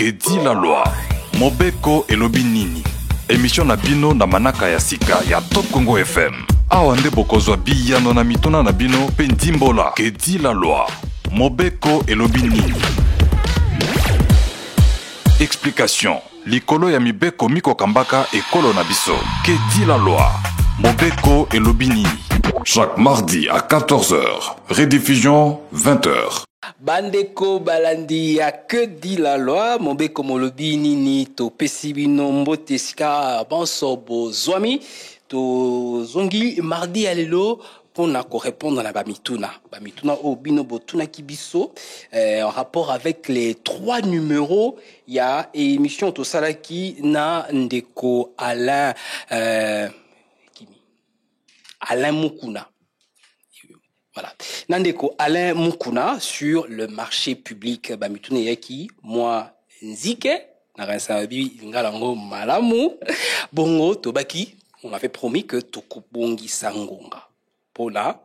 Que dit la loi? Mobeko elobi nini? Émission na bino na manaka ya sika ya Top Congo FM. Awa nde bokozwa biyano na mituna na bino pe ndimbola. Que dit la loi? Mobeko elobi nini? Explication. Likolo ya mibeko miko kambaka ekolo na biso. Que dit la loi? Mobeko elobi nini? Chaque mardi à 14h. Rediffusion 20h. Bandeko balandi ya que dit la loi? Mobeko molobi nini to pesibino mbote sika bansobo zwami to zongi mardi alelo pona ko répondre na bamituna o bino botuna kibiso en rapport avec les 3 numéros il y a émission to salaki na ndeko Alain Alain Mukuna. Voilà. Nandeko Alain Mukuna sur le marché public bamitune yaki moi nzike na ransabi ngalango malamu bongo tobaki on avait promis que tokubongi sangonga pona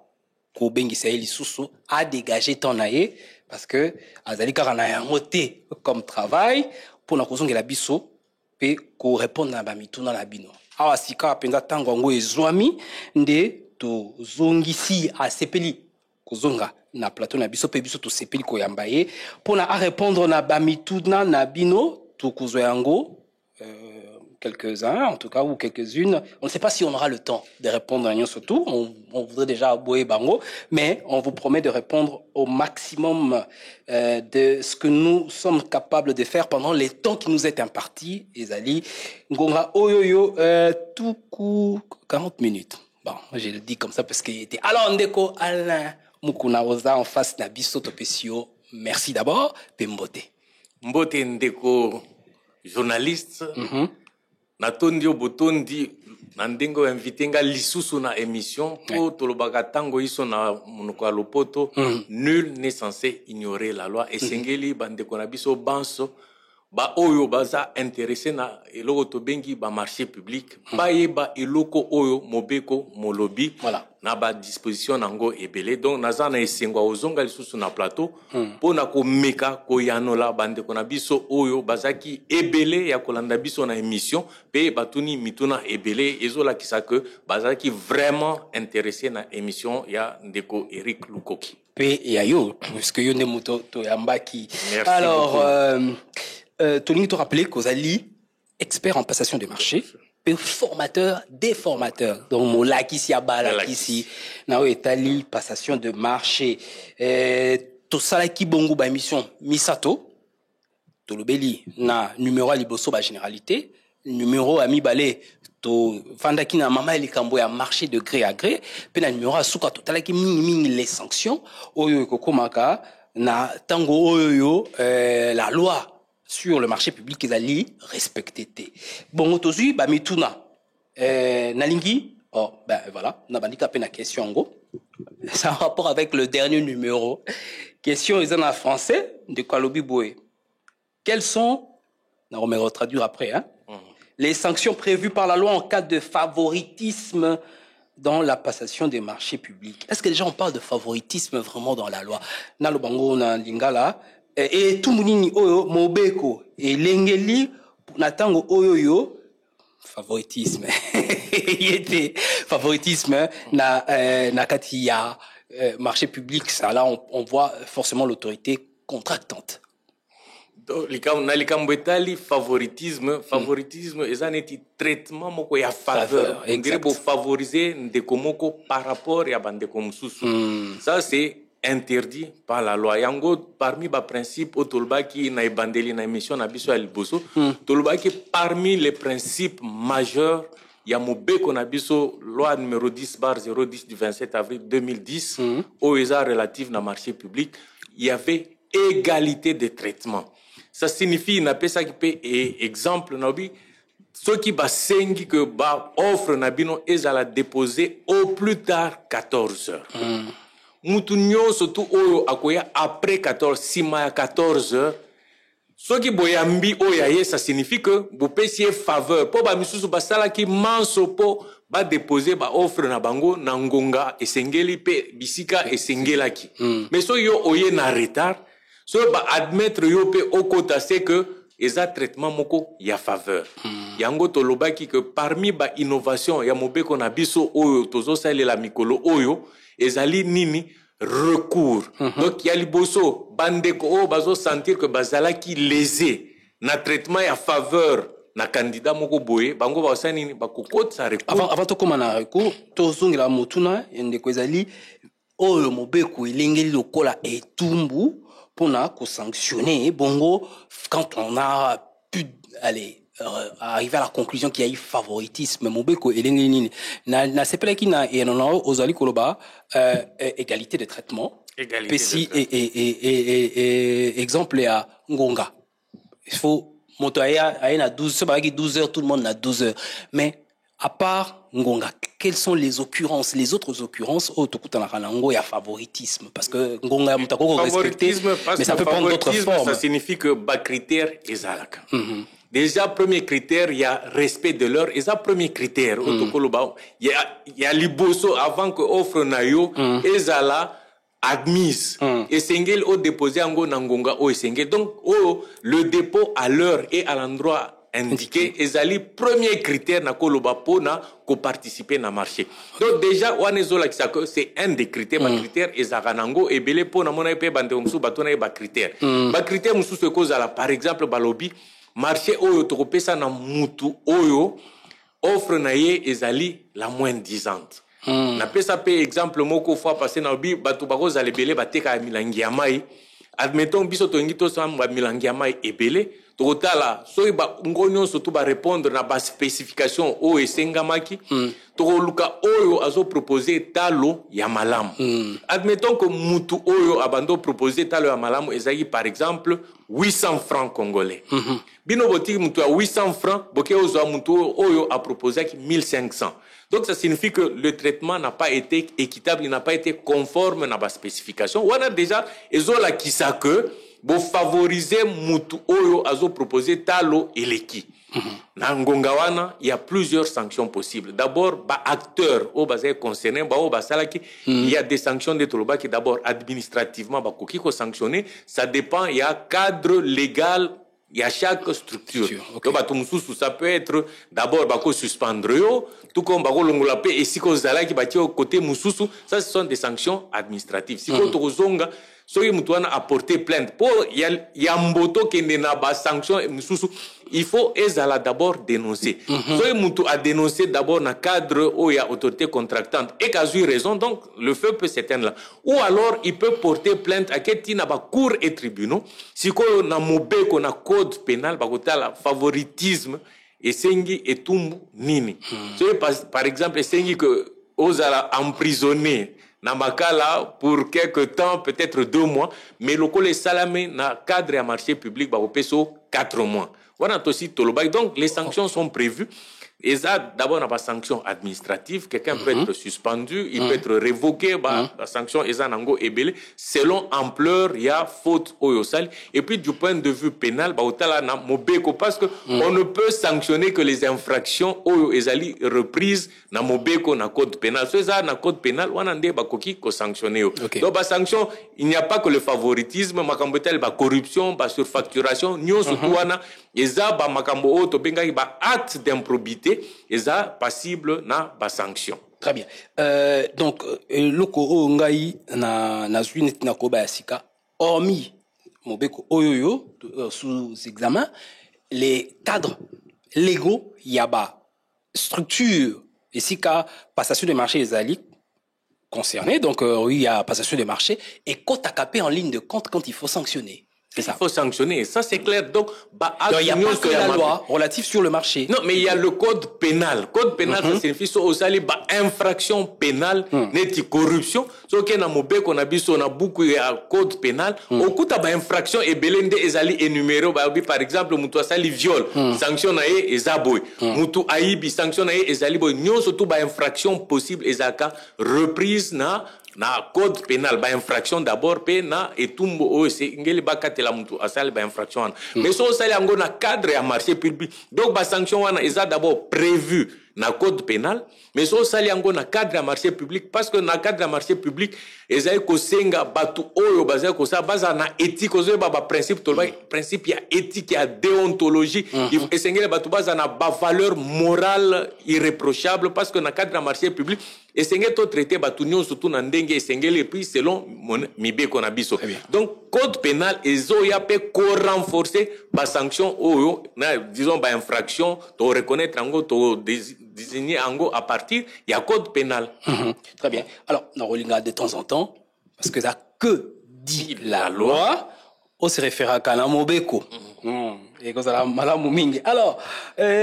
ko bengi saeli susu a dégager ton aye parce que azali karana yangote comme travail pona kozongela biso pe ko répondre na bamituna na bino awa sika penza tango ngo ezwami nde to zongisi a sepeli kozonga na plateau na biso pe biso to sepeli ko yambaye pona a répondre na bamituna na bino to kuzo yango quelques-uns en tout cas ou quelques-unes on ne sait pas si on aura le temps de répondre à Nyon surtout on voudrait déjà aboyer bango mais on vous promet de répondre au maximum de ce que nous sommes capables de faire pendant les temps qui nous est imparti ezali ngonga oyoyo tout coup 40 minutes. Bon, je le dis comme ça parce qu'il était alors ndeko Alain Mukuna oza en face na biso topesio. Merci d'abord Pembote. Mbote ndeko journaliste. Natondi obotondi nandengo invité nga lisusu na émission pour tolobaka tango iso na munoko lopoto. Nul n'est censé ignorer la loi et sengeli bandeko na biso banso ba oyo baza intéressé na eloko to bengi ba marché public ba yeba eloko oyo mobeko molobi voilà na ba disposition nango ebele donc naza na esengwa ozonga lisusu na plateau pona ko meka ko yanola bandeko na biso oyo bazaki ebele ya kolanda biso na émission pe batuni mituna ebele ezola kisa que bazaki vraiment intéressé na émission ya ndeko Eric Lukoki pe ya yo parce que yo ne moto to yambaki. Merci alors Tony te rappeler qu'Ozali, expert en passation de marché, et formateur des formateurs. Donc, mon lakisi abala lakisi, na o etali passation de marché. To salaki bongo ba émission Misato, to lobeli na numéro a liboso ba généralité, numéro ami balé to fandaki na mama elikambo ya marché de gré à gré, pe na numéro a suka to talaki mingi les sanctions oyo kokomaka na tango oyo la loi sur le marché public qu'ils allaient respecter. Bon, autozi, bah, mituna. Nalingi, oh, ben voilà, on a bandit à peine la question en gros. C'est en rapport avec le dernier numéro. Question, ils en ont français, de Kalobi Boué. Quelles sont, on va traduire après, hein, les sanctions prévues par la loi en cas de favoritisme dans la passation des marchés publics? Est-ce que déjà on parle de favoritisme vraiment dans la loi? Nalo bango na lingala, et tout mounini oyo mobeko et lengeli natango oyo yo favoritisme yete favoritisme na kati ya marché public ça là on voit forcément l'autorité contractante. Likambo favoritisme ezaneti traitement moko ya faveur pour favoriser ndeko moko par rapport ya bandeko mususu. Ça c'est interdit par la loi. Yango parmi les principes au Tolbaki na ebandeli na émission na biso ya liboso Tolbaki parmi les principes majeurs ya mobeko na biso loi numéro 10/010 du 27 avril 2010 au ESA relative na marché public il y avait égalité de traitement. Ça signifie na pesa ki pe exemple na bi ceux qui basengi que ba offre na bino ezala déposer au plus tard 14 heures. Mutu nyonso tu oyo akoya après 14 sima ya 14 heures soki boyambi oya ye ça signifie que bo pesi faveur po ba misusu basala ki manso po ba déposer ba offre na bango na ngonga esengeli pe bisika esengelaki mais so yo oye na retard so ba admettre yo pe okota c'est que eza traitement moko ya faveur. Yango tolobaki que parmi ba innovation ya mobeko na biso oyo tozo salela mikolo oyo ezali nini recours. Donc ya liboso bandeko o bazo sentir que bazalaki lésé na traitement ya faveur na candidat moko boye bango ba osani ba kokotsa recours. Avant to koma na recours tozongela motuna ndeko ezali oyo mobeko elengeli lokola etumbu pona ko sanctionner bongo quand on a pu arriver à la conclusion qu'il y a eu favoritisme mobeko elengeli nini na sepela ki na ozali koloba égalité de traitement pesi et exemple ya ngonga il faut motoya a 12 c'est pas 12 heures tout le monde a 12 heures mais à part ngonga quelles sont les autres occurrences il y a favoritisme parce que ngonga mutako respecté mais ça peut prendre d'autres formes. Ça signifie que bas critère ezalaka. Déjà premier critère il y a respect de l'heure et ça premier critère il y a liboso avant que offre nayo ezala admise et sengel au déposé ango nangonga o sengel donc le dépôt à l'heure et à l'endroit indiqué ezali premier critère na koloba pona ko participer na marché. Donc déjà wanezola kisako c'est un des critères ba critère ezaranango ebele pona mona pe bande musu batona ba critère. Ba critère musu se cause la par exemple balobi marché oyo tokopesa na mutu oyo offre na ye ezali la moins disante. Na pesa pe exemple moko fois passé na obi batu bakoza lebele bateka milangi ya mai. Admettons biso to ngito samba milangi ya mai ebele tokotala soki bango nyonso to barépondre na baspécification oyo esengamaki tokoluka oyo azopropose talo ya malamu. Admettons que mutu oyo abando propose talo ya malamu ezali par exemple 800 francs congolais. Bino botiki mutu ya 800 francs boke ozwa mutu oyo a proposé 1500. Donc ça signifie que le traitement n'a pas été équitable, il n'a pas été conforme à la spécification. On a déjà ezola kisa que bo favoriser mutu oyo azo proposer talo eleki. Na ngonga wana, il y a plusieurs sanctions possibles. D'abord, ba acteur o bazay concerné, ba o basalaki, il y a des sanctions de toloba qui d'abord administrativement ba koki ko sanctionner, ça dépend, il y a cadre légal. Il y a chaque structure. Okay. Donc, ça peut être d'abord bako suspendre yo, tout comme bako longola pe et si ko zala ki bati au côté mususu, ça ce sont des sanctions administratives. Si ko tozonga soki mutu wana apporter plainte pour ya mboto kende na ba sanction mususu, il faut ezala d'abord dénoncer. Soki mutu a dénoncé d'abord na cadre où il y a autorité contractante et qu'a eu raison, donc le feu peut s'éteindre là. Ou alors il peut porter plainte à keti na ba cour et tribunaux. Si ko na mobeko na code pénal bakota la favoritisme et sengi et tumbu nini. Par exemple sengi que ozala emprisonné na makala pour quelque temps, peut-être 2 mois, mais le col salamé na cadre à marché public ba peso 4 mois. Voilà aussi tolobak. Donc les sanctions sont prévues. Et ça, d'abord, on a pas sanction administrative. Quelqu'un peut être suspendu, il peut être révoqué. La sanction est nango ebele. Selon ampleur, il y a faute oyosal. Et puis, du point de vue pénal, na mobeko parce que on ne peut sanctionner que les infractions oyo ezali reprises na mobeko na code pénal. C'est ça, na code pénal, on a des bakoki ko sanctionner. Donc, ba sanction, il n'y a pas que le favoritisme, makambotel, ba corruption, ba surfacturation, nyo surtout wana, eza ba makambo o to benga ba acte d'improbité. Et ça passible na ba sanction. Très bien. Donc loko ngai na zuni na koba yasika hormis mobeko oyoyo sous examen les cadres légaux yaba structure ici ka passation des marchés ezali concernés donc oui il y a passation des marchés et quota capé en ligne de compte quand il faut sanctionner. Il faut sanctionner. Ça, c'est clair. Donc, il n'y a pas que la loi relative sur le marché. Non, mais il y a le code pénal. Code pénal, ça signifie que infraction pénale, n'est corruption. Ce qui est dans on a beaucoup de code pénal. Au coup, il y a infraction et belende ezali énuméré. Par exemple, mutu asali viol, sanction nae ezaboy. Mutu aibi, sanction nae ezali boy. Nyon surtout ba infraction possible ezaka reprise na code pénal ba infraction d'abord pe na etumbo o se ngeli ba katela mutu asali ba infraction mais so sali ngo na cadre ya marché public donc ba sanction wana eza d'abord prévu na code pénal, mais so sali yango na cadre ya marché public, parce que na cadre ya marché public ezali kosenga batu oyo bazali kosa baza na éthique ozo ba principe toloba principe ya éthique ya déontologie esengeli batu baza na ba valeur morale irréprochable, parce que na cadre ya marché public esengeli to traiter batu nyonso tu na ndenge esengeli, et puis selon mibeko na biso. Donc code pénal ezo ya pe ko renforcer ba sanction oyo na disons ba infraction to reconnaître yango to désigner yango à partir ya code pénal. Très bien. Alors na rolinga de temps en temps, parce que ça que dit la loi, on se réfère à kana mobeko. Et que ça la malamu mingi. Alors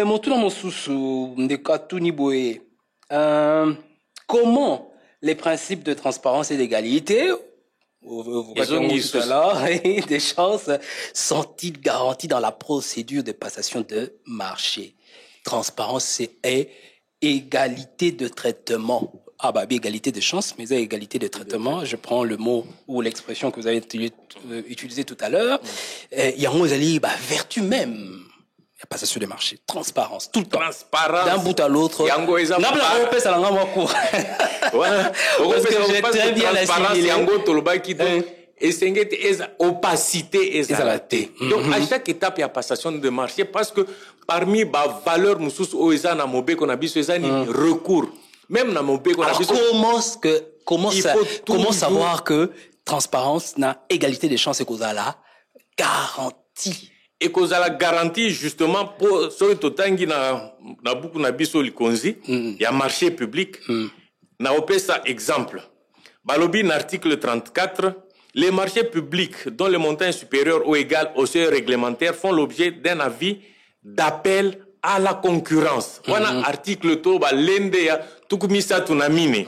motuna mosusu ndeka tuni boye. Comment les principes de transparence et d'égalité des chances sont-ils garantis dans la procédure de passation de marché? Transparence et égalité de traitement. Ah bah, égalité de chance, mais égalité de traitement. Je prends le mot ou l'expression que vous avez utilisé tout à l'heure. Il y a vertu même. Passation de marché, transparence, tout le temps. Transparence. D'un bout à l'autre. Parce que j'ai très bien assimilé. Opacité et donc à chaque étape il y a passation de marché, parce que parmi les valeurs recours même dans comment savoir que transparence na égalité des chances et cause la garantie et cause la garantie justement pour ce totangi na beaucoup na biso likonzi il y a marché public na opesa exemple balobi l'article 34. Les marchés publics dont le montant est supérieur ou égal au seuil réglementaire font l'objet d'un avis d'appel à la concurrence. Voilà article toba lende ya tukumisa tunamine.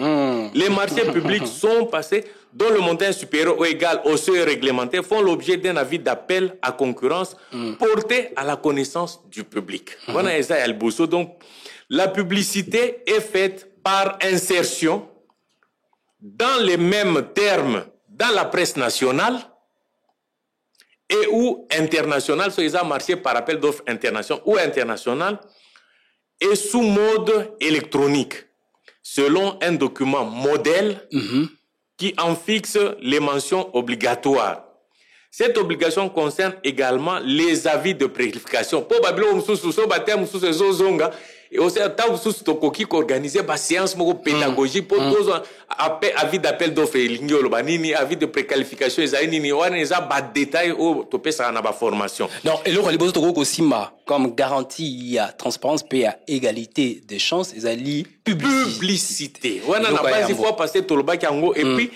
Les marchés publics sont passés dont le montant est supérieur ou égal au seuil réglementaire font l'objet d'un avis d'appel à concurrence porté à la connaissance du public. Voilà eza ya liboso. Donc la publicité est faite par insertion dans les mêmes termes dans la presse nationale et ou internationale, soit ils ont marché par appel d'offres international ou international, et sous mode électronique, selon un document modèle qui en fixe les mentions obligatoires. Cette obligation concerne également les avis de préqualification. Pour Babylon, et aussi, il faut organiser une séance pédagogique pour tous avis d'appel d'offres, avis de préqualification, il y a des détails où tu peux faire une formation. Non, et là, il y a aussi comme garantie, il y a transparence, il y a égalité des chances, il y a publicité. Il faut passer tout le bac et puis,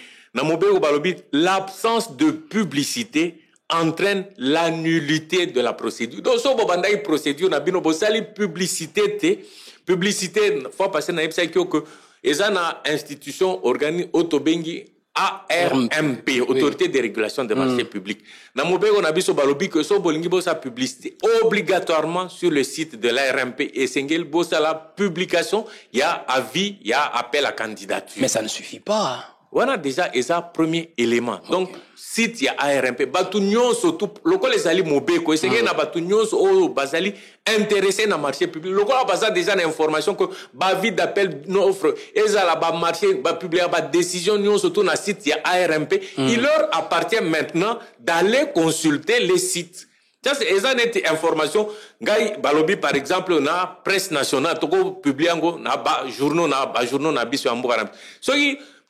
l'absence de publicité entraîne l'annulité de la procédure. Donc, si vous avez une procédure, vous avez une publicité. Publicité, il faut passer dans que les institutions organisées autobengi ARMP, Autorité de régulation des marchés publics. Dans mon pays, on a vu que si vous avez sa publicité obligatoirement sur le site de l'ARMP et Sengel, la publication, il y a avis, il y a appel à candidature. Mais ça ne suffit pas. On a déjà un premier élément. Donc, site ya ARMP, batu nyonso tout local les ali mobeko, et c'est que na batu nyonso o bazali intéressé na marché public. Local baza déjà na information que ba vide d'appel n'offre, ezala ba marché, ba publier ba décision nyonso tout na site ya ARMP. Il leur appartient maintenant d'aller consulter les sites. Ça c'est une information. Gai balobi par exemple na presse nationale, toko publier ngo na ba journaux na biso amboka. So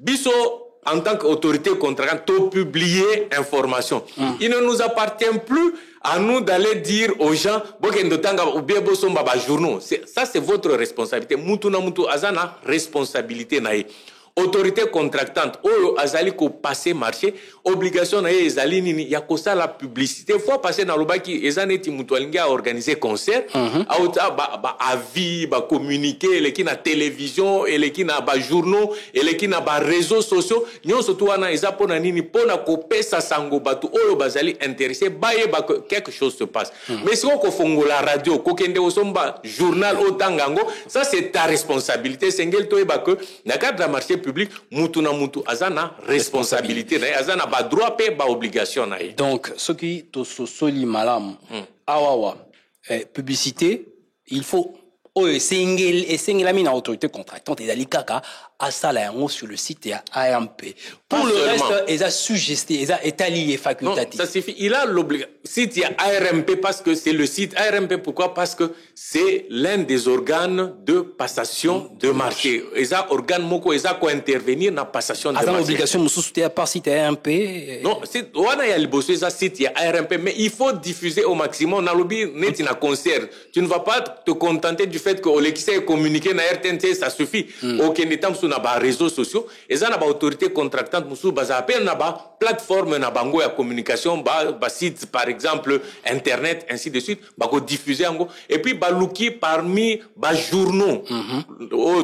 biso en tant qu'autorité contractante, de publier information. Il ne nous appartient plus à nous d'aller dire aux gens, ça c'est votre responsabilité. Mutu na mutu azana responsabilité nae. Autorité contractante, azali ko passer marché, obligation na ezali nini ya kosa la publicité. Faut passer dans le baki ezaneti mutu alinga organiser concert, ba avis, ba communiquer, les qui na télévision, et les qui na ba journaux, et les qui na ba réseaux sociaux, nyon surtout ana ezapona nini pona ko pesa sango batu oyo bazali intéressé, ba quelque chose se passe. Mais si on kofongo la radio, ko kende osomba journal otangango, ça c'est ta responsabilité. Sengel to eba que na cadre de marché public, mutu na mutu azana responsabilité na azana ba droit pe ba obligation na. Donc ce qui to soli malam awawa publicité, il faut oyo esengelami na autorité contractante ezali kaka asala yango sur le site ya AMP. Pour le reste eza suggesté, eza étali et facultatif. Non, ça suffit. Il a l'obligation. Site il y a ARMP parce que c'est le site ARMP. Pourquoi? Parce que c'est l'un des organes de passation de marché. Eza organe moko eza ko intervenir na passation de marché. Asa obligation mususu te par site ARMP. Non, c'est wana ya liboso eza site ya ARMP, mais il faut diffuser au maximum. Na lobby net na concert. Tu ne vas pas te contenter du fait que Olekisa est communiqué na RTNC, ça suffit. Aucun état sur na ba réseaux sociaux. Eza na ba autorité contractante mususu baza appel na ba plateforme na bango ya communication ba site par exemple internet ainsi de suite ba ko diffuser yango et puis ba luki parmi ba journaux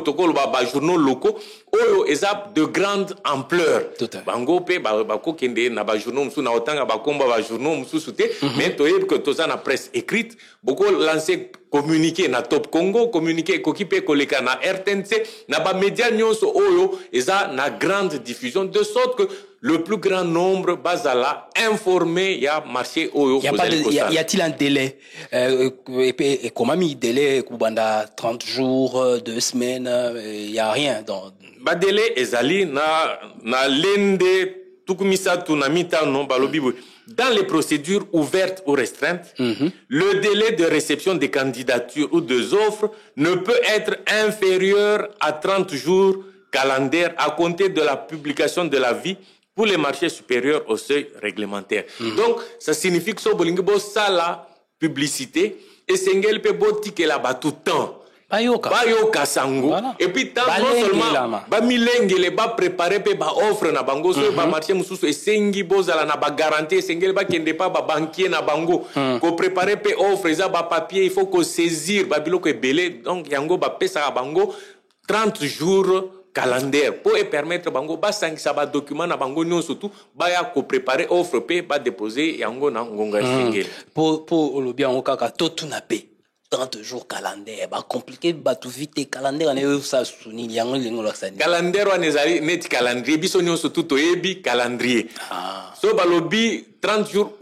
tokolo ba journaux locaux oyo eza de grande ampleur bango pe ba ko kende na ba journaux musu na otanga ba komba ba journaux musu te mais toyeb que toza na presse écrite boko lancer communiquer na Top Congo communiquer kokipe koleka na RTNC na ba média nyonso oyo eza na grande diffusion de sorte que le plus grand nombre bazala informé ya marché oyo y a-t-il un délai et comment mi délai kubanda 30 jours 2 semaines il y a rien dans ba délai ezali na lende tukumisa tunamita no balobi dans les procédures ouvertes ou restreintes, le délai de réception des candidatures ou des offres ne peut être inférieur à 30 jours calendaires à compter de la publication de l'avis pour les marchés supérieurs au seuil réglementaire. Donc, ça signifie que so bolingi bo sala publicité et sengel pe botike la ba tout temps. Bayoka sango voilà. Et puis tant non seulement ba milengele ba préparer pe ba offre na bango so ba marché mususu esengi bozala na ba garantie sengel ba kende pa ba banquier na bango ko préparer pe offre za ba papier il faut ko saisir ba biloko ebele donc yango ba pesa bango 30 jours calendaire pour permettre bango ba sangisa ba document na bango nyon surtout ba ya ko préparer offre pe ba déposer yango na ngonga sengel pour le bien okaka to tuna pe 30 jours calendaire ba compliqué ba tout vite calendaire ne ça suni yango lingo la sani calendaire on ezali net calendrier biso nyon surtout to yebi calendrier so ba lobi 30 jours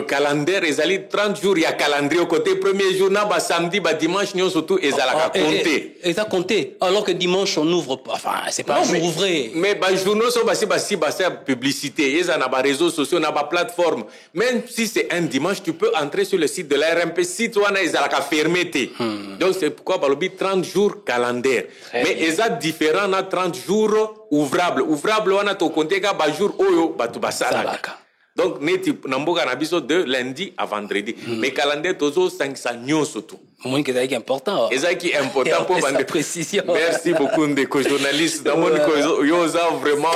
calendaire ezali 30 jours ya calendrier au côté premier jour na ba samedi ba dimanche nyon surtout ezala ka compter et ça compter alors que dimanche on ouvre pas enfin c'est pas jour ouvré mais ba journaux so ba publicité ezana na ba réseaux sociaux na ba plateforme même si c'est un dimanche tu peux entrer sur le site de la RMP site wana ezala ka fermé donc c'est pourquoi ba lobi 30 jours calendaire mais eza différent na 30 jours ouvrable wana to compter ka ba jour oyo ba tu basala. Donc, neti namboka na biso de lundi à vendredi. Mais calendrier tozo 500 nyonso tout. Moi que c'est important. Et ça qui est important pour la précision. Merci beaucoup de journalistes. Dans mon yoza vraiment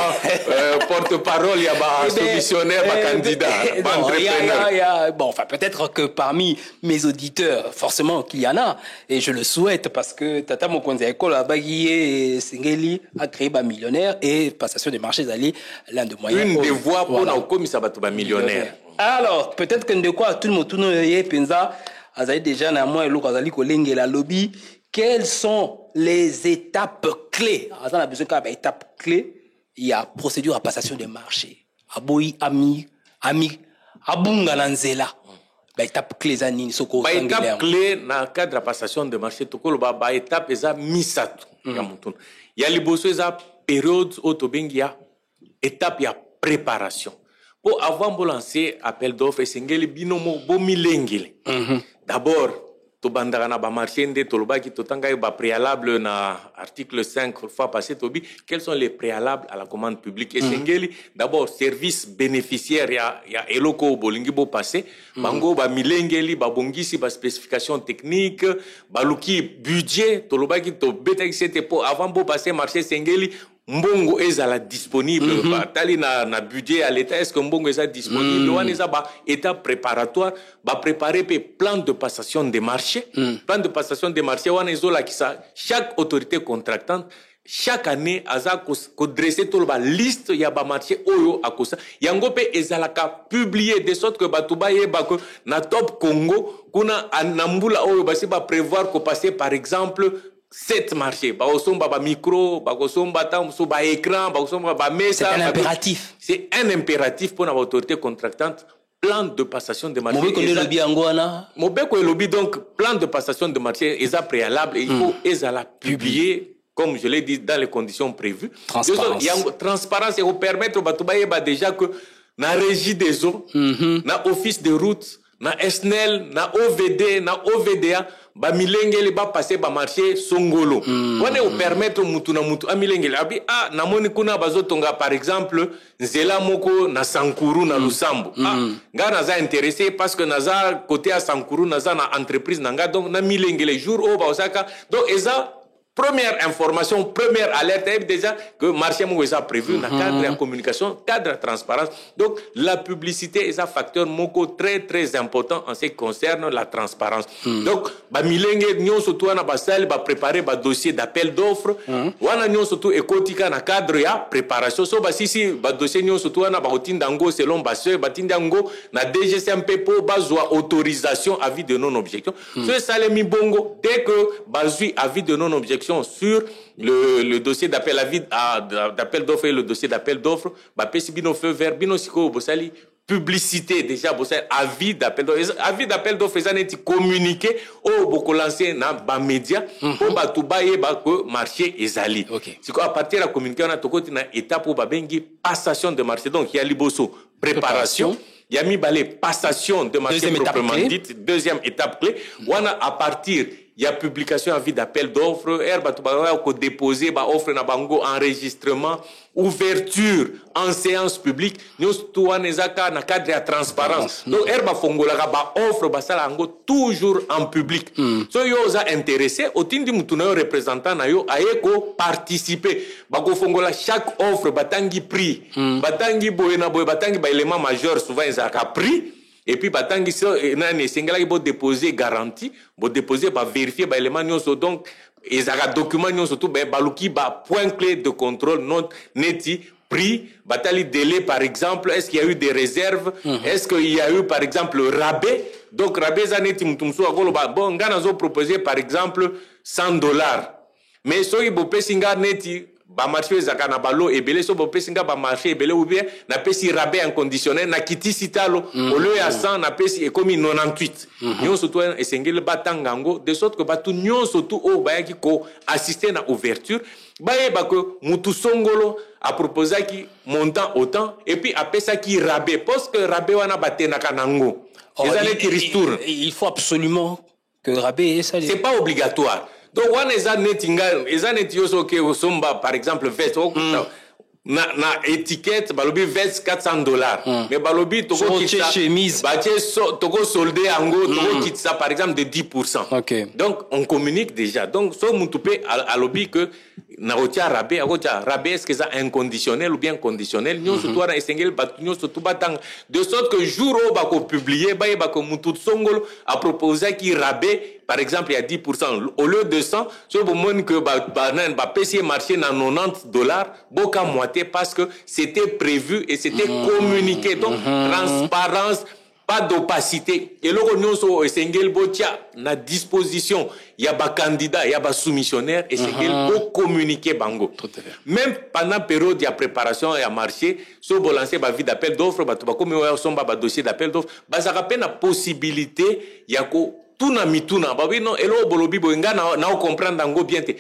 porte-parole ya ba solutionnaire ba candidat, ba entrepreneur. Bon, enfin peut-être que parmi mes auditeurs, forcément qu'il y en a et je le souhaite parce que Tata Mokonza école a baguié Sengeli a créé ba millionnaire et passation des marchés d'aller l'un de moyens. Une des voies pour na komi ça ba to ba millionnaire. Alors, peut-être que de quoi tout le monde tout noyé penza azali déjà na moi eloko azali kolengela lobby. Quelles sont les étapes clés? On a besoin d'une étape clé. Il y a procédure à passation de marché. Aboyi ami abunga nanzela. Ba étape clé za nini soko ba étape clé na cadre de passation de marché tokolo ba étape eza misatu ya mutuna. Ya liboso eza période otobengi ya étape ya préparation. Pour avant de lancer appel d'offres sengeli binomo bomilengele. D'abord, to bandara na ba marché nde to lobaki to tanga ba préalable na article 5 fois passé tobi quels sont les préalables à la commande publique et sengeli d'abord service bénéficiaire ya eloko bolingi bo passé bango ba milengeli ba bongisi ba spécification technique ba luki budget to lobaki to beta c'était pour avant bo passer marché sengeli mbongo ezala disponible tali na budget à l'état est-ce que mbongo ezala disponible wana eza ba étape préparatoire ba préparer pe plan de passation des marchés plan de passation des marchés wana ezola kisa chaque autorité contractante chaque année aza ko dresser tout ba liste ya ba marché oyo akosa yango pe ezala ka publier de sorte que batu ba yeba ko na Top Congo kuna anambula oyo basi ba prévoir ko passer par exemple 7 marchés, ba osomba ba micro, ba osomba tamso ba écran, ba osomba ba mesa. C'est un impératif. C'est un impératif pour l'autorité contractante plan de passation de marché. Mobeko lobby angwana. Mobeko lobby donc plan de passation de marché est préalable et il faut la publier comme je l'ai dit dans les conditions prévues. Transparence. Il y a une transparence et vous permettre bah déjà que na régie des eaux, na office de route, na SNEL, na OVD, na OVDA ba milengele ba passer ba marché songolo. Wane vous permettre mutu na mutu amilengele abi na moni kuna bazotonga par exemple nzela moko na Sankuru na Lusambo. Nga naza intéressé parce que naza côté à Sankuru naza na entreprise nanga donc na milengele jour au ba osaka donc eza première information, première alerte, déjà que le marché est prévu dans le cadre de la communication, cadre de la transparence. Donc, la publicité est un facteur moko très, très important en ce qui concerne la transparence. Donc, milenge, nous surtout, on a préparé un dossier d'appel d'offres. On a surtout écotika dans le cadre de la préparation. So, si, dossier, nous surtout, on a batindango selon basseur, batindango, na DGCMP pour bazoa autorisation avis de non-objection. So, ça, les mi bongo, dès que bazui avis de non-objection, sur le dossier d'appel d'offres et le dossier d'appel d'offres, bino feu vert, bino siko bosali publicité déjà bosali avis d'appel d'offres. Avis d'appel d'offres ça n'est communiqué au boko lancer na ba média pour batuba yeba que marché ezali. C'est à partir de la communication on a tokoti na étape pour babengi passation de marché. Donc il y a liboso préparation. Il y a mis balé passation de marché proprement dite, deuxième étape clé. On a à partir il y a publication avis d'appel d'offres, déposer offre na bango enregistrement, ouverture en séance publique, nous tout na cadre de transparence. Donc fongola offre basala ngo toujours en public. So yo za intéressé otindi mutu na représentant na yo ayeko participer. Bako fongola chaque offre batangi prix, batangi boye na boye batangi ba élément majeur souvent ezaka prix. Et puis, batangi nani singala ki bo déposer garantie, bo déposer ba vérifier ba élément nyonso donc ezaka document nyonso tout ba baluki ba point clé de contrôle non neti prix batali délai par exemple, est-ce qu'il y a eu des réserves, est-ce qu'il y a eu par exemple rabais. Donc rabais za neti mutumso akolo ba bon ngana zo proposer par exemple $100. Mais soki bo pesinga neti ba marché zaka na balo ebele so bo pesinga ba marché ebele ou bien na pesi rabais inconditionnel na kiti sitalo au lieu ya 100 na pesi ekomi 98 nyon surtout esengele batangango de sorte que batu nyon surtout o bayaki ko assister na ouverture baye ba ko mutu songolo a proposé ki montant autant et puis apesa ki rabais parce que rabais wana batena kanango il faut absolument que rabais ça c'est pas obligatoire. Donc, on est yoso ke osomba par exemple veste na étiquette balobi veste $400 mais balobi toko kitsa chemise toko soldé ango toko kitsa par exemple de 10%. Donc on communique déjà. Donc so mutupe alobi que na otia rabais est-ce que ça inconditionnel ou bien conditionnel nous surtout na esengel nous surtout batang de sorte que jour au bako publier ba ko mutu songolo a proposé qui rabais par exemple il y a 10% au lieu de 100 sur le moment que ba PC marché na $90 boka moitié parce que c'était prévu et c'était communiqué. Donc transparence, pas d'opacité. Et là nous so esengel botia na disposition il y a ba candidat il y a ba soumissionnaire et esengel bo communiquer bango. Même pendant période de préparation et à marché so bo lancer ba vie d'appel d'offres ba to ba comme somba ba dossier d'appel d'offres ba ça rappelle la possibilité il y a ko tuna mituna babi no elo bolobi boinga na comprendre dango bien te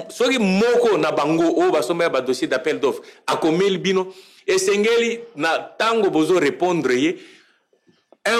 soki moko na bango o ba somba ba dossier d'appel d'offres akomeli bino esengeli na tango bozo répondre ye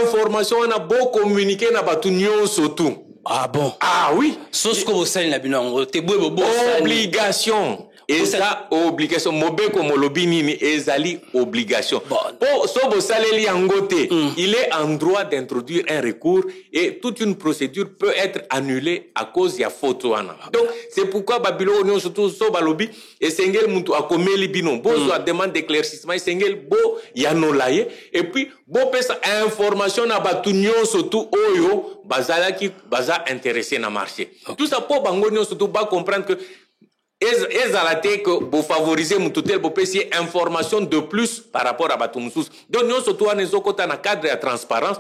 information na bo communiquer na batu nyonso tout. Ah bon? Ah oui. Sosko bosali na bino te boye bo obligation. Et ça, obligation. Mobeko molobi nini ezali obligation. Pour sobo saleli angote, il est en droit d'introduire un recours et toute une procédure peut être annulée à cause de la faute. Donc, c'est pourquoi Babylone, on surtout sobalobi, et sengel muntu akomeli bino, bo so demande d'éclaircissement, et sengel bo yanolaye, et puis, bo pesa information na batu nyon surtout oyo, bazala ki, baza intéressé na marché. Tout ça pour bango nyon surtout ba comprendre que ezalate que vous favorisez mututel vous payez information de plus par rapport à Batumsus. Donc nous surtout on est au côté dans cadre de la transparence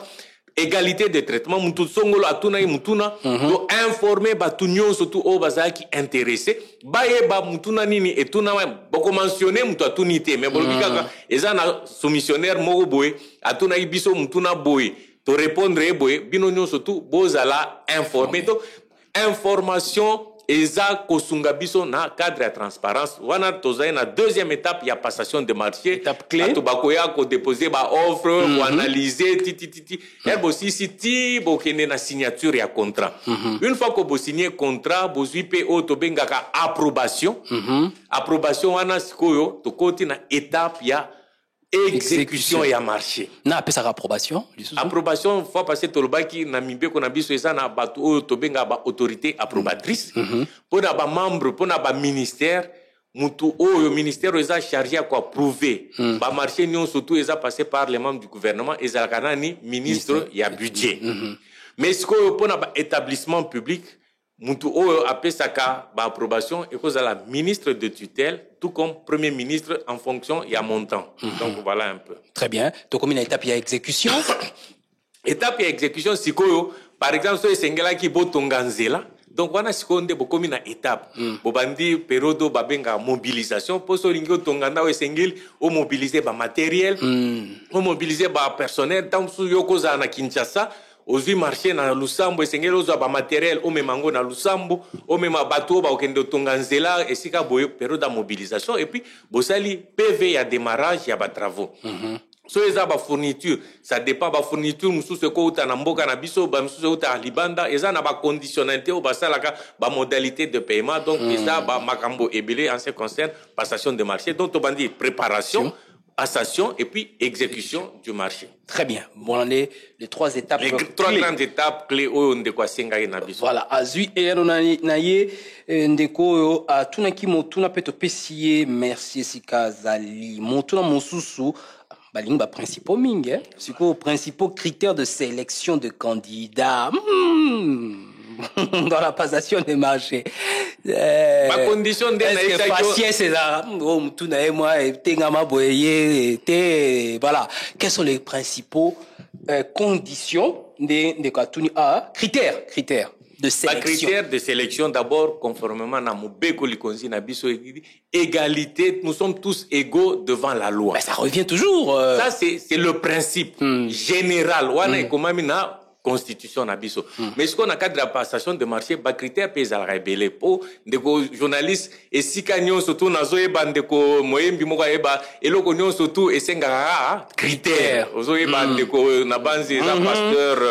égalité de traitement mutu songolo atuna mutuna to informer batu nyonso tu o bazaki intéressé baye ba mutuna nini etuna boko mentionner mutu atuni te mais bolobi kaka eza na soumissionnaire moko boye atuna biso mutuna boye to répondre boye bino nyonso tu bozala informer to information eza kosunga biso na cadre ya transparence wana tozali na deuxième étape ya passation de marché étape clé bato bakoya ko déposer ba offre ko analyser titititi erbo si bokende na signature ya contrat une fois que bo signer contrat bozwi pe o to bengaka approbation approbation wana sikoyo to koti na étape ya exécution ya marché na apesa approbation approbation fois passé tolobaki na mibeko na biso eza na bato oyo tobenga ba autorité approbatrice pona ba membre pona ba ministère mutu oyo ministère eza chargé à quoi prouver ba marché nyonso tout eza passé par les membres du gouvernement ezalaka nani ministre ya budget mais sikoyo pona ba établissement public mutu oyo apesaka ba approbation ekozala ministre de tutelle tout comme premier ministre en fonction ya montant donc voilà un peu très bien donc comme une étape ya exécution étape ya exécution sikoyo par exemple so esengelaki botonga nzela donc wana sikoyo nde bokomi na étape bobandi période babenga mobilisation po so lingi otonga ndao esengeli omobiliser ba matériel omobiliser ba personnel tant so yokozala na Kinshasa ozwi marché na Lusambo esengeli ozwa ba matériel omemango na Lusambo omema bato ba okende tonga nzela esika boye période de mobilisation et puis bosali PV ya démarrage ya ba travaux so eza ba fourniture ça dépend ba fourniture mususu ko uta na mboka na biso ba mususu uta libanda eza na ba conditionnalité o basalaka ba modalité de paiement donc eza ba makambo ebele en ce qui concerne passation de marché donc to bandi préparation passation et puis exécution du marché. Très bien. Bon, on est les trois étapes. Les trois grandes étapes clés où on doit s'engager na biso. Voilà. Azui et naye ndeko a tunaki motuna peto pesiye merci sikazali. Motuna mosusu balinga principaux mingi siko principaux critères de sélection de candidats. Dans la passation des marchés. Ma condition de voilà. Quelles sont les principaux conditions critères de sélection? Critères de sélection d'abord conformément à Mobeko Likonzi na biso égalité, nous sommes tous égaux devant la loi. Ben, ça revient toujours. Ça c'est le principe général. Wana ekomamina constitution na biso mais ce qu'on a cadre de la passation de marché ba critère pesa la rebelle po ndeko journaliste esika nyonso to nazoyeba ndeko moyembi moko eba eloko nyonso to esengaka critère ozoyeba ndeko na banzi za pasteur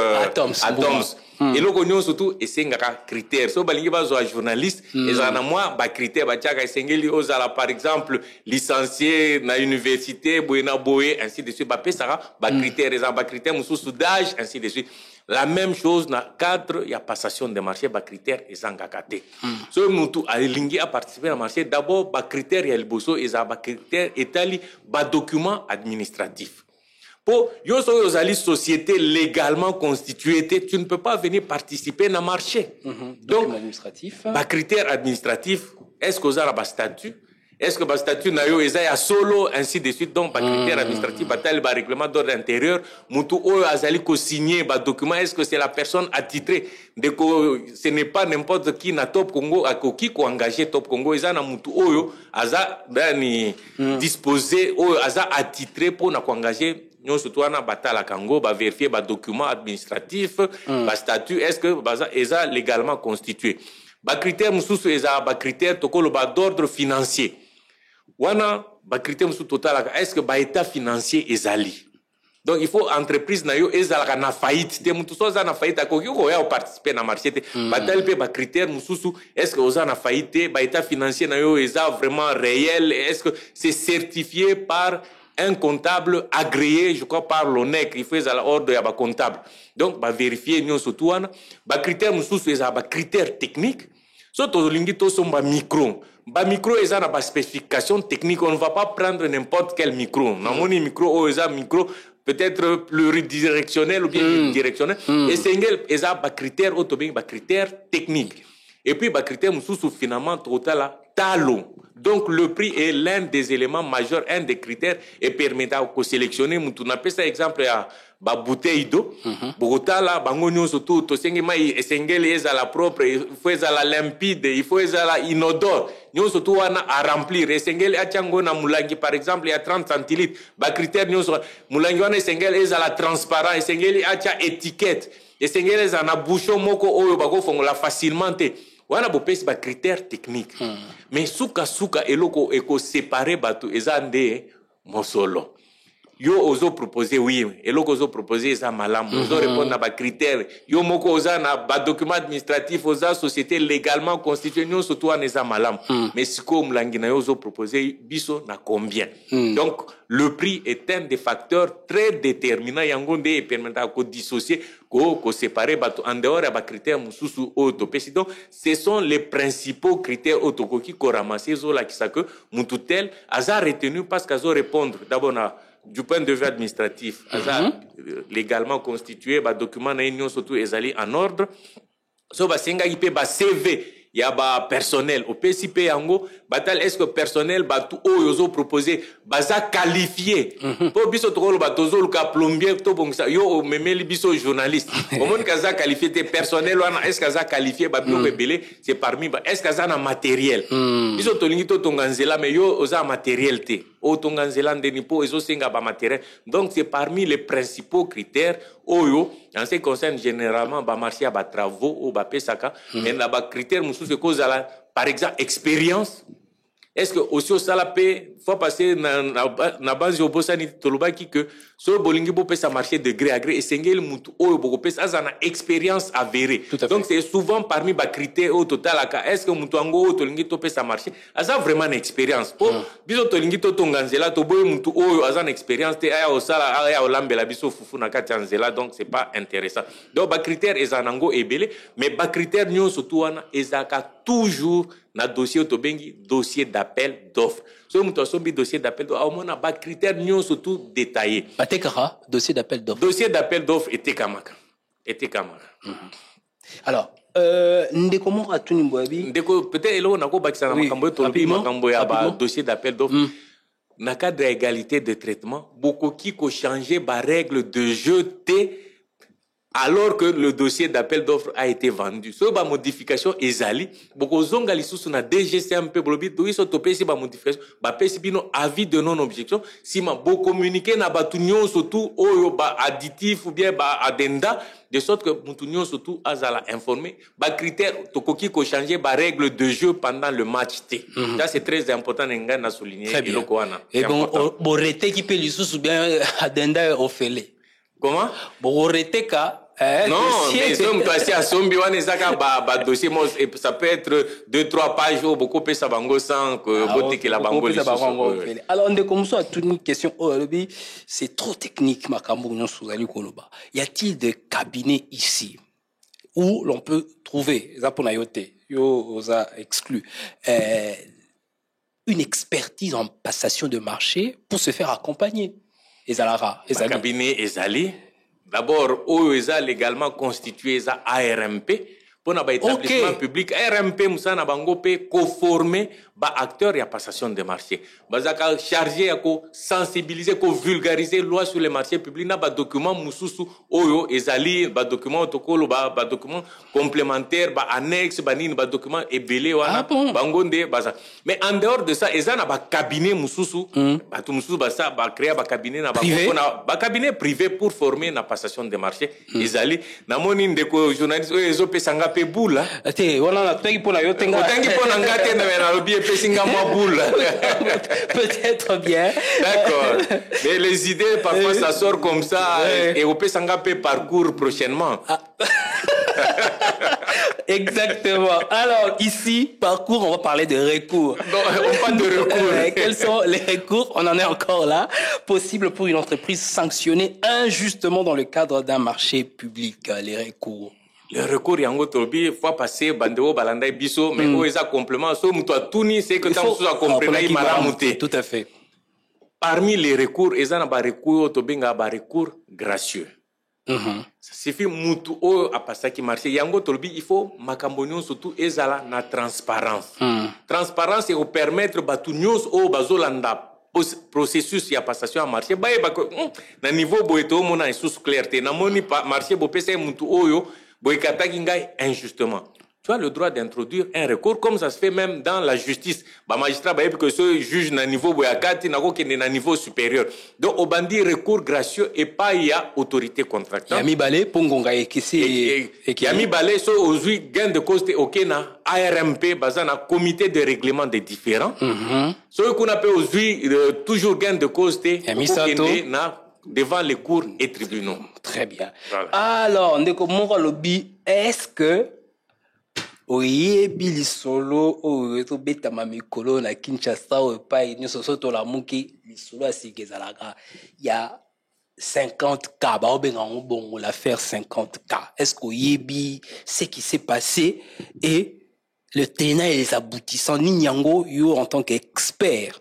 atoms eloko nyonso to esengaka critère so balingi bazwa journaliste ezala na moi ba critère ba tiaka esengeli ozala par exemple licencié na université boyena boye ainsi de suite ba pesaka ba critère ezala ba critère mususu d'âge ainsi de suite. La même chose dans le cadre de la passation de marché, les critères sont engagés. Si nous avons participé au marché, d'abord, les critères et les critères étaient les documents administratifs. Pour une société légalement constituée, tu ne peux pas venir participer au marché. Donc, les critères administratifs, est-ce que vous avez un statut? Est-ce que le statut est solo, ainsi de suite, donc, par critère administratif, par règlement d'ordre intérieur, Moutou Azali ko signé, document, est-ce que c'est la personne attitrée? Ce n'est pas n'importe qui na Top Congo, à qui ko engagé Top Congo, ils ont Moutou Oyo, Aza, disposé, Aza attitré pour na ko engagé, nous, surtout, on a batala Congo, vérifier, document administratif, statut, est-ce que, Aza légalement constitué? Critère, Moussou, Aza, critère, tokolo, d'ordre financier. Wana ba critère sous total est-ce que ba état financier ezali donc il faut entreprise na yo ezalaka na faillite te mutu so za na faillite ko yo ya participer na marché te ba tel pe ba critère mususu est-ce que oza na faillite ba état financier na yo eza vraiment réel est-ce que c'est certifié par un comptable agréé je crois par l'ONEC il faut ezala ordre ya ba comptable donc ba vérifier nyon surtout wana ba critère mususu eza ba critère technique so to lingi to somba micro ba micro eza na ba spécification technique on ne va pas prendre n'importe quel micro na moni micro o eza micro peut-être pluridirectionnel ou bien unidirectionnel et sengel eza ba critère autobing ba critère technique et puis ba critère mususu finalement total talo. Donc, le prix est l'un des éléments majeurs, un des critères et permettra de sélectionner. On appelle ça exemple à ba bouteille d'eau. Bogota là, bango nyonso tout, to sengi mai esengeli ezala propre, il faut ezala limpide, il faut ezala inodore. Nyonso tout wana à remplir. Esengeli achango na mulangi par exemple, il y a 30 centilitres. Ba critère nyonso mulangi wana esengeli ezala transparent, esengeli acha étiquette. Esengeli ezana bouchon moko oyo bako fongola facilement te. Wana bopesi ba critères techniques. Mais suka eloko eko séparer batu ezande mosolo. Yo ozo proposer oui, eloko ozo proposer eza malamu, ozo répondre na ba critères. Yo moko oza na ba document administratif, oza société légalement constituée, nyon surtout wana eza malamu. Mais siko mulangi na yo ozo proposer biso na combien. Donc le prix est un des facteurs très déterminants yango nde permettra ko dissocier ko séparer bato en dehors ya ba critères mususu autopesi. Donc ce sont les principaux critères autokoki ko ramasser zo la kisaka que mutu tel aza retenu parce qu'azo répondre d'abord na du point de vue administratif, légalement constitué, ba document na union surtout ezali en ordre. So ba senga ipe ba CV ya ba personnel au PCP yango batal est-ce que personnel ba tout oyo proposer baza qualifié pour biso tokolo ba tozo luka plombier to bongisa yo memeli biso journaliste au monde kaza qualifié te personnel wana est-ce kaza qualifié ba bilo belé c'est parmi ba est-ce kaza na matériel biso tolingi to tonganzela mais yo oza matériel te o tonganzela ndeni po ezo senga ba matériel. Donc c'est parmi les principaux critères oyo en ce qui concerne généralement ba marché à ba travaux ou ba pesaka mais na ba critères mususu cause par exemple expérience. Est-ce que aussi au salapé faut passer na base au bosani tolobaki que sur bolingi bo pesa marché de gré à gré et sengel mutu oyo boko pesa azana expérience avérée. Donc c'est souvent parmi ba critères au total aka est-ce que mutu ango tolingi to pesa marché aza vraiment une expérience po biso tolingi to tonganzela to boy mutu oyo azana expérience te aya osala aya olambela biso fufu na katanzela. Donc c'est pas intéressant. Donc ba critères ezanango ebele mais ba critères nyon surtout wana ezaka toujours na dossier autobengi dossier d'appel d'offres. So mutu asombi dossier d'appel d'offres au moins ba critères nyon surtout détaillés. Batekara dossier d'appel d'offres. Dossier d'appel d'offres était kamaka. Alors ndeko mo atuni mbwabi ndeko peut-être elo nako bakisa na makambo to lobi makambo ya ba dossier d'appel d'offres. Na cadre d'égalité de traitement beaucoup qui ko changer ba règle de jeu té alors que le dossier d'appel d'offres a été vendu. So ba modification ezali boko zonga lisusu na DGCMP blobi to iso to pesi ba modification ba pesi bino avis de non objection si ma bo communiquer na batu nyonso tout oyo ba additif ou bien ba addenda de sorte que mutu nyonso tout azala informé ba critère to koki ko changer ba règle de jeu pendant le match T. Ça c'est très important na souligner eloko wana. Et bon bo rete ki pe lisusu bien addenda ofele. Comment? Boroteka. Non, mais somme passé à Sombi, on est à dossier, ça peut être 2-3 pages, beaucoup plus à Bango sans que la Bango. Alors, on commence à toute une question. C'est trop technique, Makambo, non, sous Ali Koloba. Y a-t-il des cabinets ici où l'on peut trouver, Zaponayote, yo, a exclu, une expertise en passation de marché pour se faire accompagner? Ezalara, le cabinet Ezali. D'abord, OESA légalement constitué ça ARMP pour un établissement public. ARMP Moussana Bangope co-formé par acteurs et à passation de marché. Bazaka chargé à sensibiliser, vulgariser loi sur les marchés publics. Na ba document Moussoussou Oyo Ezali, ba document protocole, ba document complémentaire, ba annexe, ba nine, ba document ebele wana bangonde baza. Mais en dehors de ça, Ezana ba cabinet Moussoussou, ba tout Moussoussou ba ça ba créer ba cabinet na ba cabinet privé pour former na passation de marché. Ezali na moni ndeko journaliste ezo pesanga pe boula. Ate wana na tangi pona yo tenga. Tangi pona ngate na lobi peut-être bien. D'accord. Mais les idées, parfois, ça sort comme ça. Et on peut s'engager parcours prochainement. Exactement. Alors, ici, parcours, on va parler de recours. Non, on parle de recours. Quels sont les recours? On en est encore là. Possible pour une entreprise sanctionnée injustement dans le cadre d'un marché public. Les recours. Le recours yango tobi faut passer bandeo balanda biso mais o eza complément so muto atuni c'est que tant sous comprendre malamuté. Tout à fait. Parmi les recours ezana ba recours to benga ba recours gracieux. Ça suffit mutu o apasaki marché yango tolbi il faut makambo nyonso surtout ezala na transparence. Transparence et au permettre batu nyonso o bazolanda processus ya passation à marché ba na niveau boeto mona sous clarté na moni marché bo pesa mutu oyo boykataki ngai injustement. Tu as le droit d'introduire un recours comme ça se fait même dans la justice. Ba magistrat ba que ce juge na niveau boyakati na ko kende na niveau supérieur. Donc au bandi recours gracieux et pas il y a autorité contractante. Yami balé pongonga ekisi Yami balé so aujourd'hui gain de cause OK na ARMP bazana comité de règlement des différends. So qu'on appelle aujourd'hui toujours gain de cause na devant les cours et tribunaux. Très bien. Voilà. Alors ndeko moko lobi est-ce que oyebi lisolo oyo tobetama mikolo na Kinshasa oyo epai nyonso so tolamuki lisolo ya sika ezalaka ya 50K baobenga yango bongo l'affaire 50K. Est-ce qu'oyebi ce qui s'est passé et le tenant et les aboutissants nini yango yo en tant qu'expert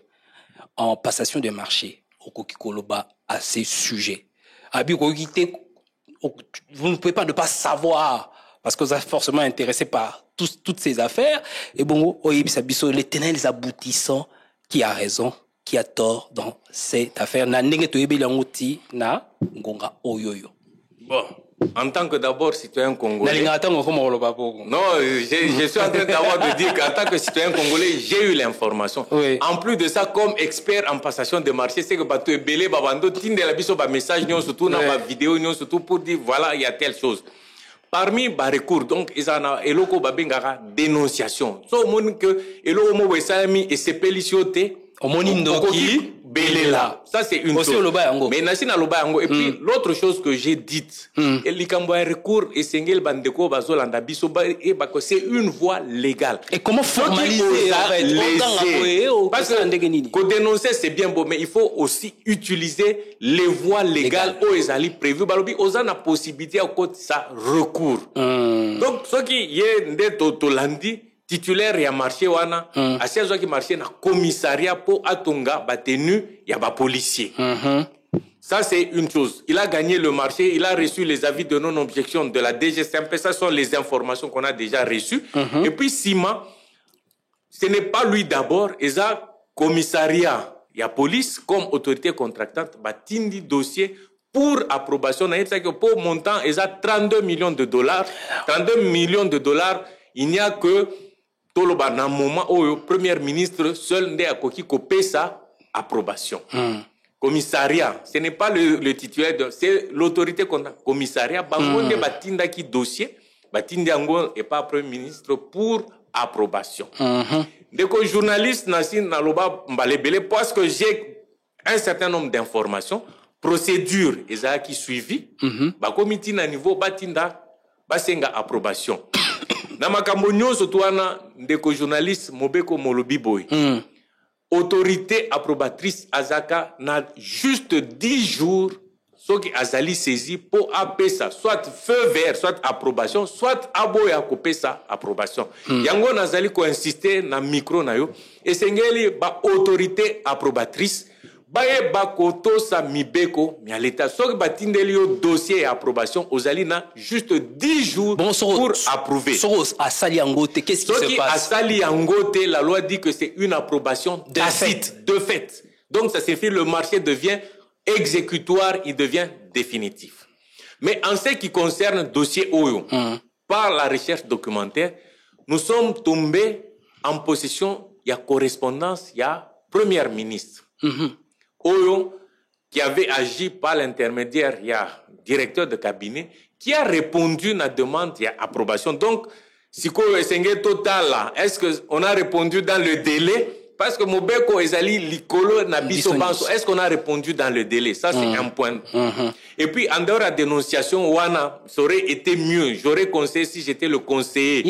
en passation de marché okoki koloba à ces sujets abi okoki te vous ne pouvez pas ne pas savoir parce que vous êtes forcément intéressé par toutes ces affaires. Et bon, les tenants et les aboutissants, qui a raison, qui a tort dans cette affaire. Bon, en tant que d'abord citoyen congolais... Non, je suis en train d'abord de dire qu'en tant que citoyen congolais, j'ai eu l'information. Oui. En plus de ça, comme expert en passation de marché, c'est que tu es belé, babando, tinde la biso, message, surtout dans ma vidéo, surtout pour dire, voilà, il y a telle chose. Parmi les recours, donc, ils ont eloko babengara dénonciation. So, mon que eloko mo wesami et se peliciote. Omonindo belela. Ça, c'est une chose. Mais nasina loba yango. Et puis, l'autre chose que j'ai dite, likambo un recours et sengel bandeko bazolanda biso et bako, c'est une voie légale. Et comment formaliser, parce que dénoncer, c'est bien beau, mais il faut aussi utiliser les voies légales où ils allaient prévues. Balobi, aux a la possibilité à côté ça recours. Donc, ce qui y est de tolandi, titulaire ya marché wana asiazo ki marché na commissariat pour atonga batenu ya ba policier. Ça c'est une chose. Il a gagné le marché, il a reçu les avis de non-objection de la DGCMP, ça sont les informations qu'on a déjà reçues. Et puis Sima, ce n'est pas lui d'abord, il a commissariat ya police comme autorité contractante batindi dossier pour approbation pour montant il a 32 millions de dollars. 32 millions de dollars, il n'y a que toloba na moment où le premier ministre seul nde akoki kopé sa approbation. Commissariat, ce n'est pas le titulaire, c'est l'autorité commissariat. Bango nde batinda ki dossier, batindi ango et pas premier ministre pour approbation. Deko journaliste nasi na loba mbalebele parce que j'ai un certain nombre d'informations, procédure ezaki suivi, ba comité na niveau batinda basenga approbation. Na makambo nyonso tuana ndeko journaliste Mobeko Molobi Boy. Autorité approbatrice azaka na juste 10 jours ce qui azali saisi pour apesa soit feu vert soit approbation soit aboya kopesa approbation. Yango nazali ko insister na micro na yo esengeli ba autorité approbatrice baye bakoto sa mibeko mi l'état soki batindeli yo dossier et approbation ozali na juste 10 jours pour approuver. Asali yangote, qu'est-ce qui se passe? Asali yangote, la loi dit que c'est une approbation tacite, de fait. Donc ça signifie le marché devient exécutoire, il devient définitif. Mais en ce qui concerne le dossier Oyo, par la recherche documentaire, nous sommes tombés en possession, il y a correspondance, il y a premier ministre. Oyo, qui avait agi par l'intermédiaire, il y a directeur de cabinet, qui a répondu à la demande, il y a approbation. Donc, si c'est total, est-ce qu'on a répondu dans le délai? Parce que Mobeko Ezali Likolo Nabiso Banso, est-ce qu'on a répondu dans le délai? Ça, c'est un point. Et puis, en dehors de la dénonciation, Wana, ça aurait été mieux. J'aurais conseillé si j'étais le conseiller.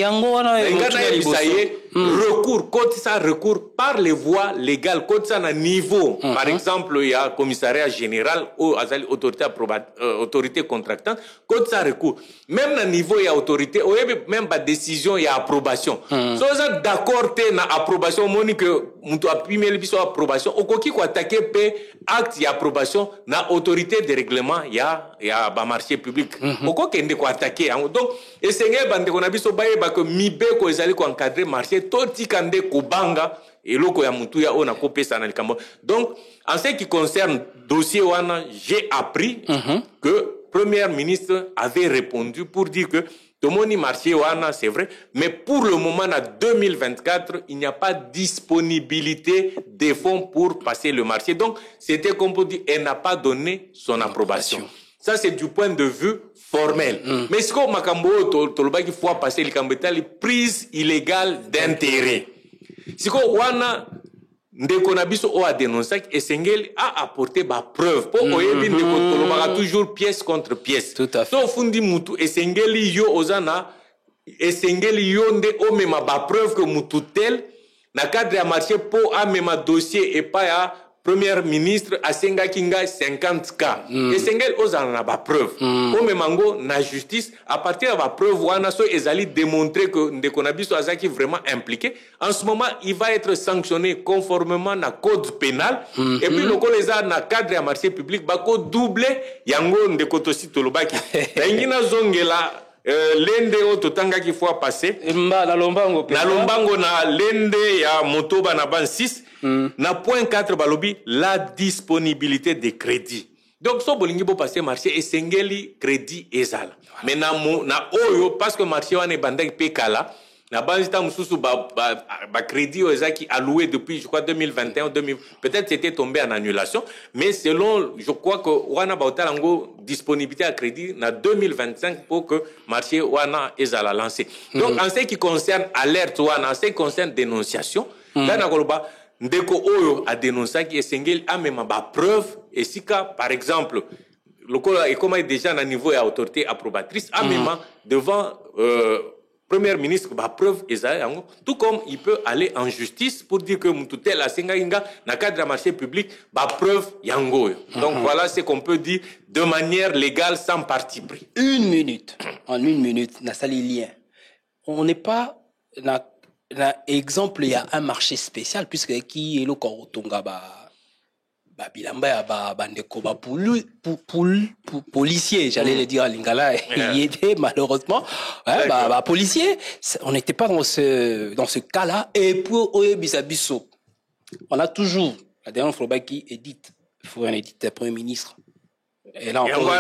Recours, quand ça recours par les voies légales, quand ça à niveau, par exemple, il y a commissariat général ou autorité contractante, quand ça recours. Même à niveau, il y a autorité, même pas décision, il y a approbation. So, ça d'accord, t'es na approbation, monique, mutu apime le biso approbation okoki ko attaquer pe acte ya approbation na autorité de règlement ya ya ba marché public oko kende ko attaquer donc esengeli bande ko na biso bayeba que mibeko ezali ko encadrer marché toti kande ko banga eloko ya mutu ya ona kopesa na likambo. Donc en ce qui concerne dossier wana, j'ai appris que Premier ministre avait répondu pour dire que Tomoni marché wana, c'est vrai, mais pour le moment, en 2024, il n'y a pas de disponibilité des fonds pour passer le marché. Donc, c'était comme pour dire, elle n'a pas donné son approbation. Ça, c'est du point de vue formel. Mais ce qu'on m'a dit, il faut passer le prise illégale d'intérêt. Si on wana ndeko na biso o a dénoncé esengeli a apporté ba preuve pour oyebi ndeko tolobaka toujours pièce contre pièce. Tout à fait. So fundi mutu esengeli yo ozana esengeli yo nde o mema ba preuve que mutu tel na cadre ya marché po a mema dossier et pas ya Premier ministre asenga kinga 50K. Esengeli ozana na ba preuve. O memango na justice à partir de ba preuve wana so ezali démontrer que ndeko na biso azaki vraiment impliqué. En ce moment, il va être sanctionné conformément na code pénal. Et puis le coleza na cadre ya marché public bako doubler yango ndeko tosi tolobaki. Ingina zongela lende o totanga ki fois passé na lombango na lende ya motoba na ban 6 na point 4 balobi la disponibilité des crédits. Donc so bolingi bo passer marché esengeli crédit ezala. Mais na oyo parce que marché wana bandaki pekala na banzita mususu ba crédit ezaki alloué depuis je crois 2021 peut-être c'était tombé en annulation, mais selon je crois que wana ba otalango disponibilité à crédit na 2025 pour que marché wana ezala lancé. Donc en ce qui concerne alerte wana, en ce qui concerne dénonciation, là na koloba ndeko oyo a dénoncé qui esengeli amema ba preuve et sika par exemple le et comme est déjà à niveau et autorité approbatrice amema devant Premier ministre, bah, preuve, tout comme il peut aller en justice pour dire que Moutoutel a Sengaïnga, dans le cadre du marché public, bah, preuve, yango. Donc voilà ce qu'on peut dire de manière légale sans parti pris. En 1 minute, na sali lien. On n'est pas, exemple, il y a un marché spécial, puisque qui est le Korotonga, bilamba ya bandeko policier, j'allais le dire à Lingala, il était malheureusement policier. On n'était pas dans ce cas-là. Et pour Oyebisabiso, on a toujours la dernière fois qui édite, il faut un édite Premier ministre. Et là encore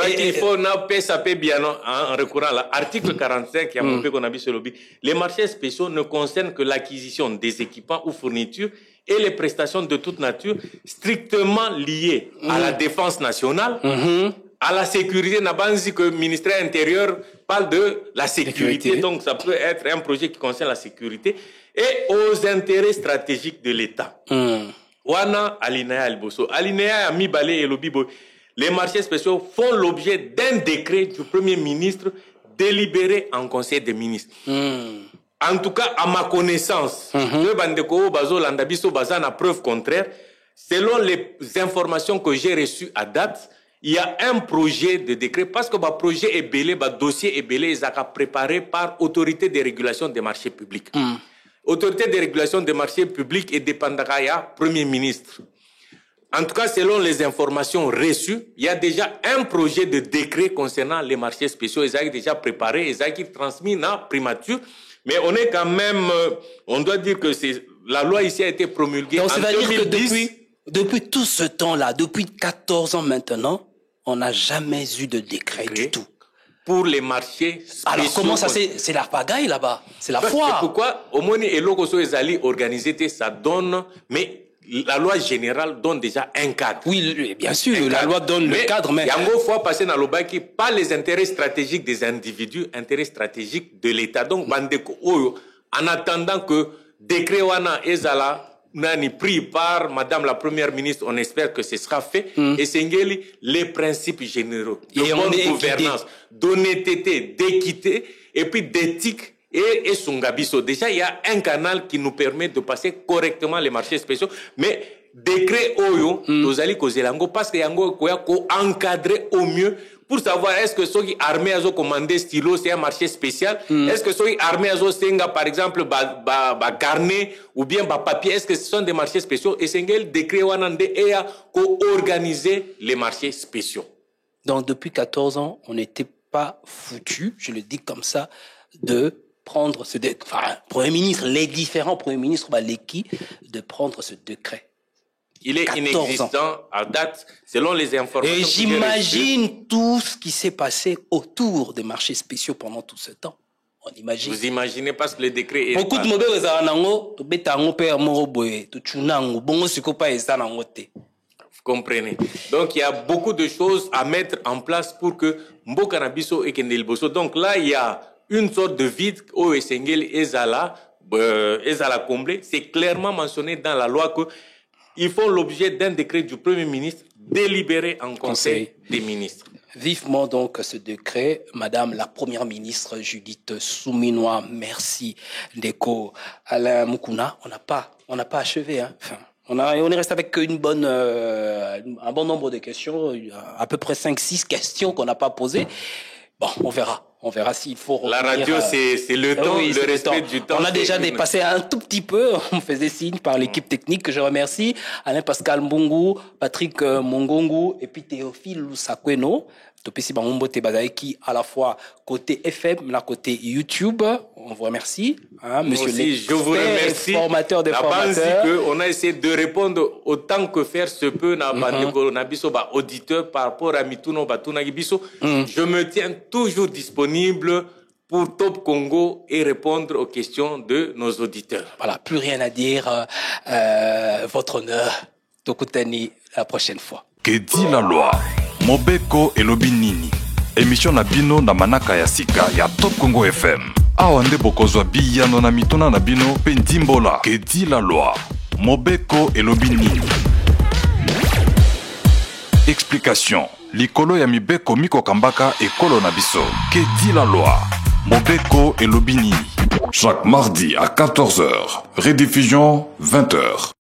il faut en recourant à l'article 45 qui a montré qu'on a vu ce lobby. Les marchés spéciaux ne concernent que l'acquisition des équipements ou fournitures et les prestations de toute nature strictement liées à la défense nationale, à la sécurité. Nabanzi que le ministère intérieur parle de la sécurité, donc ça peut être un projet qui concerne la sécurité et aux intérêts stratégiques de l'État. Wana Alinea Alboso, Alinea Amibale et Lobibo. Les marchés spéciaux font l'objet d'un décret du Premier ministre délibéré en Conseil des ministres. En tout cas, à ma connaissance, preuve contraire, selon les informations que j'ai reçues à date, il y a un projet de décret, parce que le projet est belé, le dossier est belé, il est préparé par Autorité de régulation des marchés publics. Autorité de régulation des marchés publics est dépendante du Premier ministre. En tout cas, selon les informations reçues, il y a déjà un projet de décret concernant les marchés spéciaux. Ils ont déjà préparé, ils ont transmis dans la primature. Mais on est quand même, on doit dire que la loi ici a été promulguée donc, en 2010. Que depuis tout ce temps-là, depuis 14 ans maintenant, on n'a jamais eu de décret du tout. Pour les marchés spéciaux. Alors comment ça c'est la pagaille là-bas, c'est la foire. C'est pourquoi au moins et lokoso ezali organisé ça donne, mais la loi générale donne déjà un cadre. Oui, bien sûr, la loi donne le cadre, mais... Yango faut passer dans le baki, pas les intérêts stratégiques des individus, intérêts stratégiques de l'État. Donc, bandeko oyo, en attendant que décret wana ezala nani pris par Madame la Première ministre, on espère que ce sera fait. Et sengeli les principes généraux de bonne gouvernance, d'honnêteté, d'équité et puis d'éthique. Et Sungabiso. Déjà, il y a un canal qui nous permet de passer correctement les marchés spéciaux. Mais décret Oyo, Tozali Kozelango, parce que Yango Koya ko encadrer au mieux pour savoir est-ce que ceux qui armés à commandé stylo, c'est un marché spécial. Est-ce que ceux qui armés à senga, par exemple, carnet ou bien papier, est-ce que ce sont des marchés spéciaux? Et c'est un décret Wanande et a co-organiser les marchés spéciaux. Donc, depuis 14 ans, on n'était pas foutu, je le dis comme ça, de prendre ce décret. Enfin, Premier ministre, les différents premiers ministres, de prendre ce décret. Il est inexistant à date, selon les informations. Et j'imagine tout ce qui s'est passé autour des marchés spéciaux pendant tout ce temps. On imagine. Vous imaginez parce que le décret est... Beaucoup de mauvais Vous comprenez. Donc, il y a beaucoup de choses à mettre en place pour que Mbokanabiso et Kendelboso. Donc là, il y a une sorte de vide au Essengel et Zala comblé. C'est clairement mentionné dans la loi que ils font l'objet d'un décret du Premier ministre délibéré en Conseil des ministres. Vivement donc ce décret, Madame la Première ministre Judith Souminois, merci. Ndeko Alain Mukuna, on n'a pas achevé. Hein. Enfin, on est resté avec un bon nombre de questions, à peu près 5-6 questions qu'on n'a pas posées. Bon, on verra s'il faut revenir. La radio, c'est le temps, le respect du temps. On a déjà dépassé un tout petit peu. On faisait signe par l'équipe technique que je remercie. Alain Pascal Mbungu, Patrick Mongongu et puis Théophile Lusakweno. Topesi Bamombo Tebadaiki à la fois côté FM, la côté YouTube. On vous remercie. Hein, monsieur je vous remercie. Formateur des formateurs. On a essayé de répondre autant que faire se peut na biso ba auditeur par rapport à Mituno Batuna Gibiso. Je me tiens toujours disponible pour Top Congo et répondre aux questions de nos auditeurs. Voilà, plus rien à dire. Votre honneur. Tokutani la prochaine fois. Que dit la loi? Mobeko elobi nini? Émission na bino na manaka ya sika ya Top Congo FM. Awa nde bokozwa biyano na mituna na bino pe ndimbola. Que dit la loi? Mobeko elobi nini? Explication. Likolo ya mibeko miko kambaka ekolo na biso. Que dit la loi? Mobeko elobi nini? Chaque mardi à 14h. Rediffusion 20h.